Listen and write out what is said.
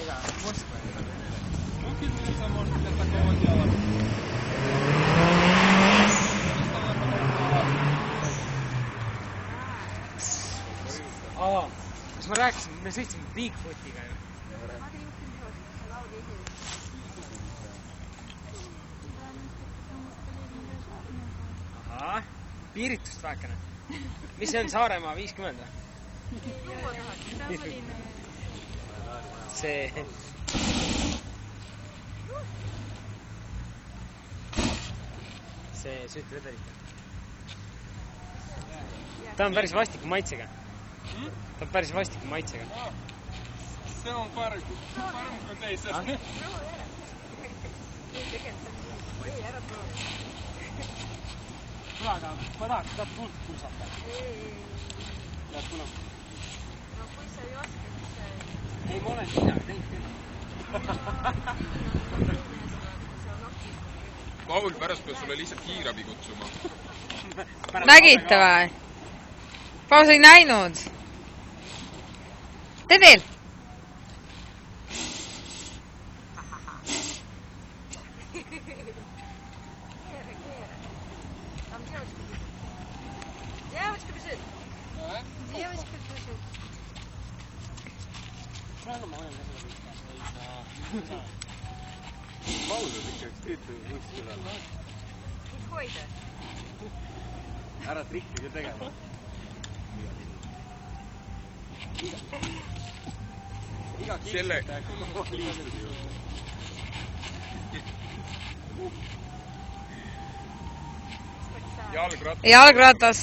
Ega, Moskva. No kyllä minä Moskva, että kovasti alas. Kas ma rääkisin, me sõitsime Bigfootiga ju. Ahah, piiritust vähekene. Mis see on Saaremaa 50 või? See... See sütvedelik. Ta on päris vastiku maitsega. Ta on päris vastiku maitsega. See on parem kui teised. Aga ma tahaks seda tuld pulsata. Lähed kuna? No kui sa ei oska, siis sa ei... Ei, ma olen midagi teinud küll. Paul, pärast peab sulle lihtsalt kiirabi kutsuma. Nägite või? Paul, sa ei näinud? Tee veel! Девочка бежит. Девочка бежит. Paul on ikka üks tüütu võiks küll olla. Võid hoida. Ära trikki küll tegema. Iga kiirselt liistud ju. Jalgratas. Jalgratas.